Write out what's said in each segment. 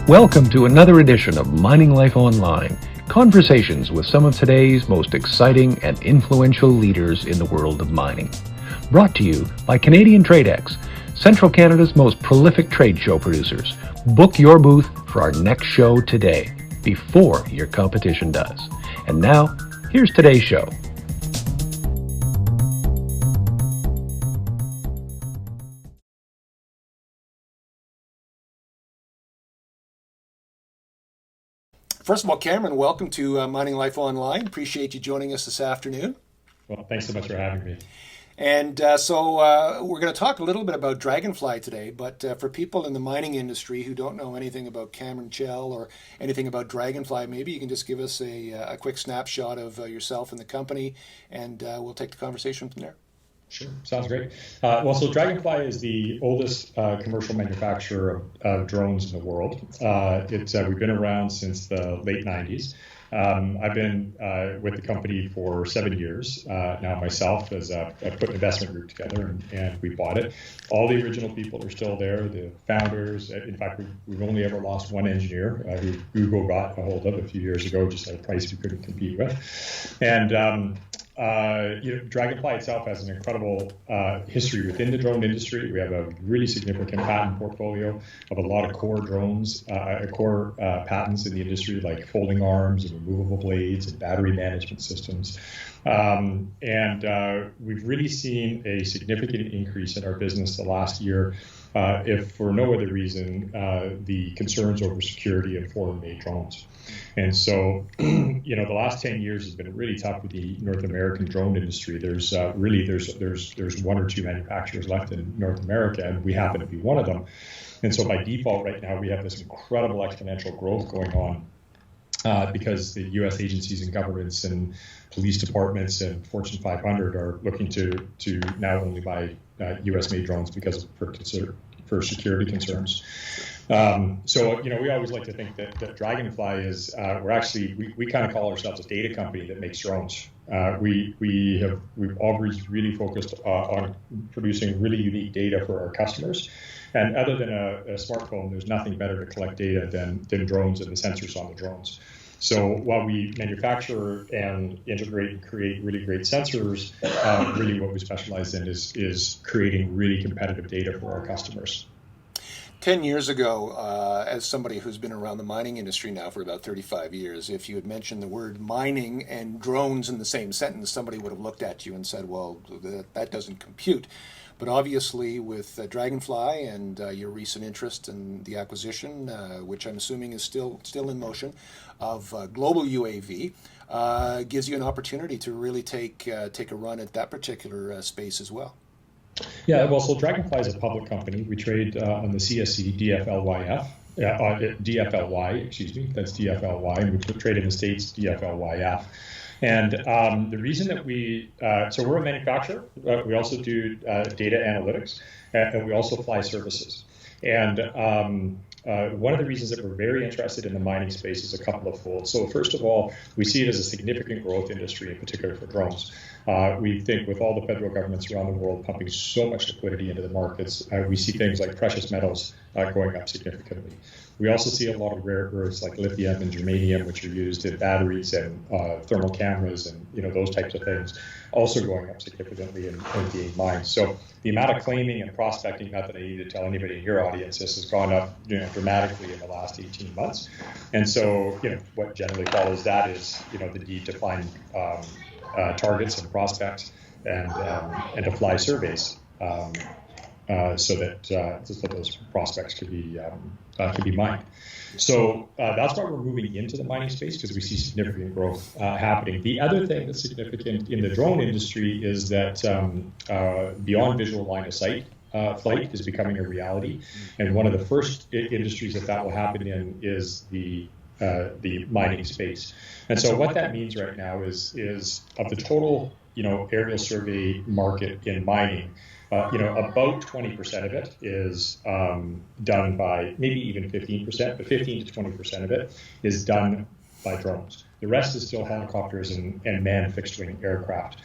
Welcome to another edition of Mining Life Online, conversations with some of today's most exciting and influential leaders in the world of mining. Brought to you by Canadian TradeX, Central Canada's most prolific trade show producers. Book your booth for our next show today, before your competition does. And now, here's today's show. First of all, Cameron, welcome to Mining Life Online. Appreciate you joining us this afternoon. Well, thanks so much for having me. And we're going to talk a little bit about Dragonfly today, but for people in the mining industry who don't know anything about Cameron Chell or anything about Dragonfly, maybe you can just give us a quick snapshot of yourself and the company, and we'll take the conversation from there. Sure, sounds great. So Dragonfly is the oldest commercial manufacturer of drones in the world. We've been around since the late 90s. I've been with the company for 7 years now myself, as I put an investment group together and we bought it. All the original people are still there, the founders. In fact, we've only ever lost one engineer who Google got a hold of a few years ago, just at a price we couldn't compete with. And Dragonfly itself has an incredible history within the drone industry. We have a really significant patent portfolio of a lot of core drones, core patents in the industry, like folding arms and removable blades and battery management systems. We've really seen a significant increase in our business the last year, if for no other reason, the concerns over security and foreign-made drones. And so, the last 10 years has been really tough with the North American drone industry. There's one or two manufacturers left in North America, and we happen to be one of them. And so by default right now, we have this incredible exponential growth going on because the U.S. agencies and governments and police departments and Fortune 500 are looking to now only buy U.S.-made drones for security concerns. We always like to think that Dragonfly is, we kind of call ourselves a data company that makes drones. We've always really focused on producing really unique data for our customers. And other than a smartphone, there's nothing better to collect data than drones and the sensors on the drones. So while we manufacture and integrate and create really great sensors, really what we specialize in is creating really competitive data for our customers. 10 years ago, as somebody who's been around the mining industry now for about 35 years, if you had mentioned the word mining and drones in the same sentence, somebody would have looked at you and said, well, that doesn't compute. But obviously with Dragonfly and your recent interest in the acquisition, which I'm assuming is still in motion, of Global UAV, gives you an opportunity to really take a run at that particular space as well. Yeah, well, so Dragonfly is a public company. We trade on the CSE DFLYF, DFLY, excuse me, that's DFLY, and we trade in the States DFLYF. And the reason that so we're a manufacturer, we also do data analytics, and we also fly services. And one of the reasons that we're very interested in the mining space is a couple of fold. So first of all, we see it as a significant growth industry, in particular for drones. We think with all the federal governments around the world pumping so much liquidity into the markets, we see things like precious metals going up significantly. We also see a lot of rare earths like lithium and germanium, which are used in batteries and thermal cameras and those types of things, also going up significantly and being mined. So the amount of claiming and prospecting, not that I need to tell anybody in your audience, this has gone up dramatically in the last 18 months. And so what generally follows that is the need to find targets and prospects and to fly surveys so that those prospects could be mined. So that's why we're moving into the mining space, because we see significant growth happening. The other thing that's significant in the drone industry is that beyond visual line of sight, flight is becoming a reality. And one of the first industries that will happen in is the mining space. And so what that means right now is of the total aerial survey market in mining, about 20% of it is done by, maybe even 15%, but 15 to 20% of it is done by drones. The rest is still helicopters and manned fixed-wing aircraft.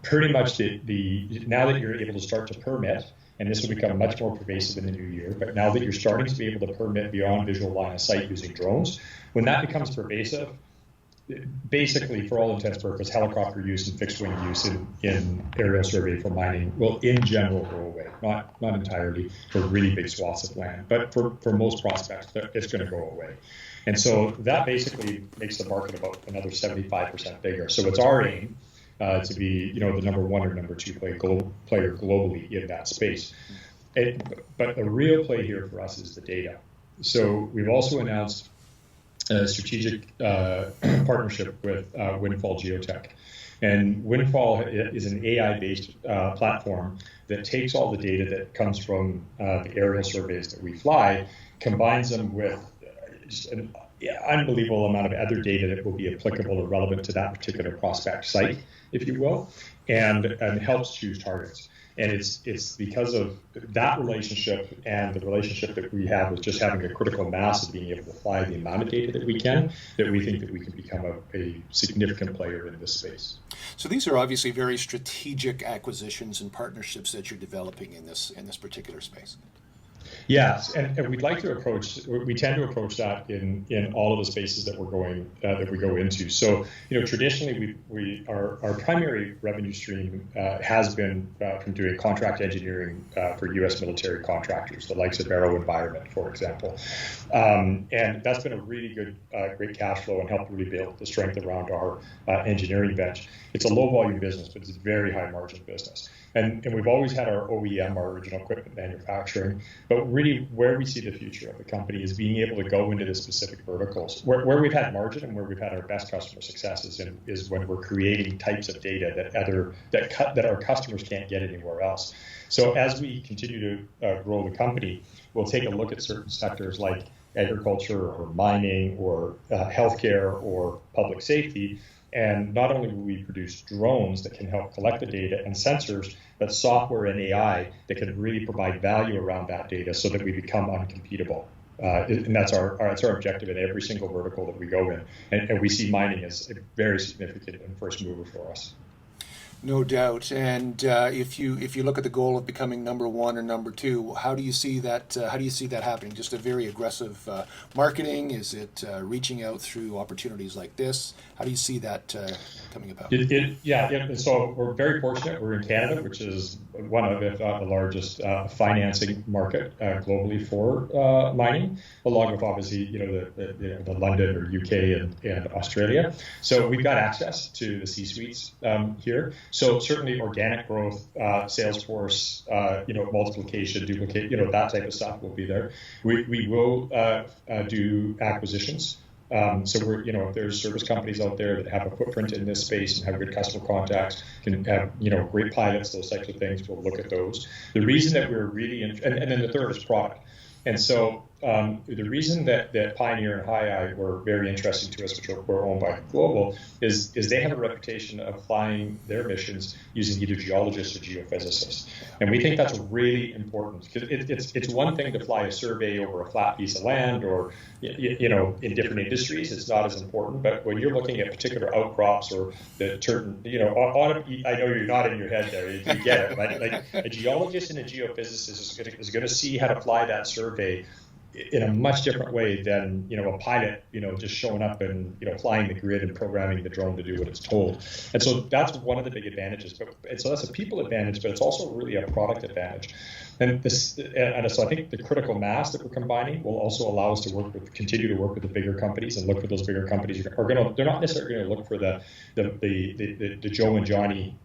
Pretty much now that you're able to start to permit and this will become much more pervasive in the new year. But now that you're starting to be able to permit beyond visual line of sight using drones, when that becomes pervasive, basically, for all intents and purposes, helicopter use and fixed wing use in aerial survey for mining will, in general, go away. Not entirely for really big swaths of land, but for most prospects, it's going to go away. And so that basically makes the market about another 75% bigger. So it's our aim to be, the number one or number two player globally in that space. But the real play here for us is the data. So we've also announced a strategic partnership with Windfall Geotech. And Windfall is an AI-based platform that takes all the data that comes from the aerial surveys that we fly, combines them with just an unbelievable amount of other data that will be applicable or relevant to that particular prospect site, if you will, and helps choose targets. And it's because of that relationship and the relationship that we have with just having a critical mass of being able to fly the amount of data that we can, that we think that we can become a significant player in this space. So these are obviously very strategic acquisitions and partnerships that you're developing in this particular space. Yes, and we'd like to we tend to approach that in all of the spaces that we go into. So, traditionally our primary revenue stream has been from doing contract engineering for U.S. military contractors, the likes of AeroVironment, for example. And that's been a really good, great cash flow and helped really build the strength around our engineering bench. It's a low volume business, but it's a very high margin business. And we've always had our OEM, our original equipment manufacturing, but really where we see the future of the company is being able to go into the specific verticals. Where we've had margin and where we've had our best customer successes is when we're creating types of data that our customers can't get anywhere else. So as we continue to grow the company, we'll take a look at certain sectors like agriculture or mining or healthcare or public safety. And not only will we produce drones that can help collect the data and sensors, but software and AI that can really provide value around that data so that we become uncompetable. And that's our objective in every single vertical that we go in. And we see mining as a very significant and first mover for us. No doubt. And if you look at the goal of becoming number one or number two, how do you see that? How do you see that happening? Just a very aggressive marketing? Is it reaching out through opportunities like this? How do you see that coming about? So we're very fortunate. We're in Canada, which is one of, if not the largest financing market globally for mining, along with obviously the London or UK and Australia. So we've got access to the C-suites here. So certainly organic growth, sales force, multiplication, duplicate, that type of stuff will be there. We will do acquisitions. So we're, if there's service companies out there that have a footprint in this space and have good customer contacts, can have, great pilots, those types of things, we'll look at those. The reason that we're really, and then the third is product. And so the reason that Pioneer and HiEye were very interesting to us, which were owned by Global, is they have a reputation of flying their missions using either geologists or geophysicists. And we think that's really important because it's one thing to fly a survey over a flat piece of land or, in different industries, it's not as important. But when you're looking at particular outcrops or the certain, I know you're not in your head there, you get it, right? Like a geologist and a geophysicist is going to see how to fly that survey in a much different way than a pilot just showing up and flying the grid and programming the drone to do what it's told. And so that's one of the big advantages. And so that's a people advantage, but it's also really a product advantage. And so I think the critical mass that we're combining will also allow us to continue to work with the bigger companies and look for those bigger companies. They're not necessarily going to look for the Joe and Johnny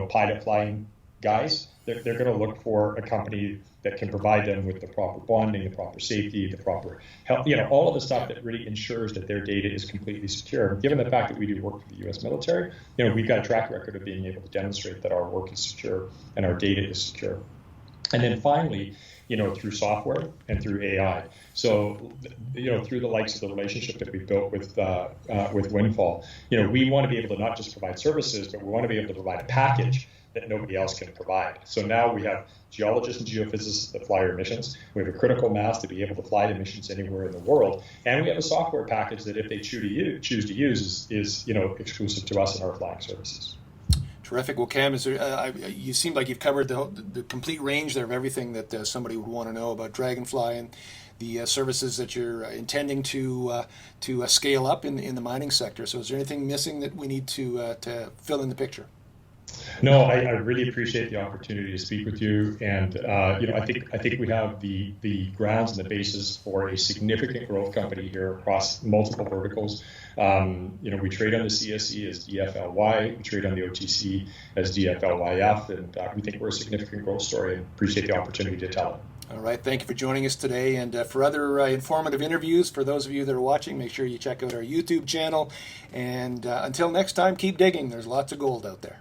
pilot flying guys. They're going to look for a company that can provide them with the proper bonding, the proper safety, the proper health, all of the stuff that really ensures that their data is completely secure. Given the fact that we do work for the U.S. military, we've got a track record of being able to demonstrate that our work is secure and our data is secure. And then finally, through software and through AI. So, through the likes of the relationship that we built with Windfall, we want to be able to not just provide services, but we want to be able to provide a package that nobody else can provide. So now we have geologists and geophysicists that fly our missions. We have a critical mass to be able to fly the missions anywhere in the world. And we have a software package that if they choose to use is exclusive to us and our flying services. Terrific. Well, Cam, is there, you seem like you've covered the complete range there of everything that somebody would want to know about Dragonfly and the services that you're intending to scale up in the mining sector. So, is there anything missing that we need to fill in the picture? No, I really appreciate the opportunity to speak with you, and I think we have the grounds and the basis for a significant growth company here across multiple verticals. We trade on the CSE as DFLY, we trade on the OTC as DFLYF, and we think we're a significant growth story, and appreciate the opportunity to tell it. All right, thank you for joining us today, and for other informative interviews, for those of you that are watching, make sure you check out our YouTube channel, and until next time, keep digging. There's lots of gold out there.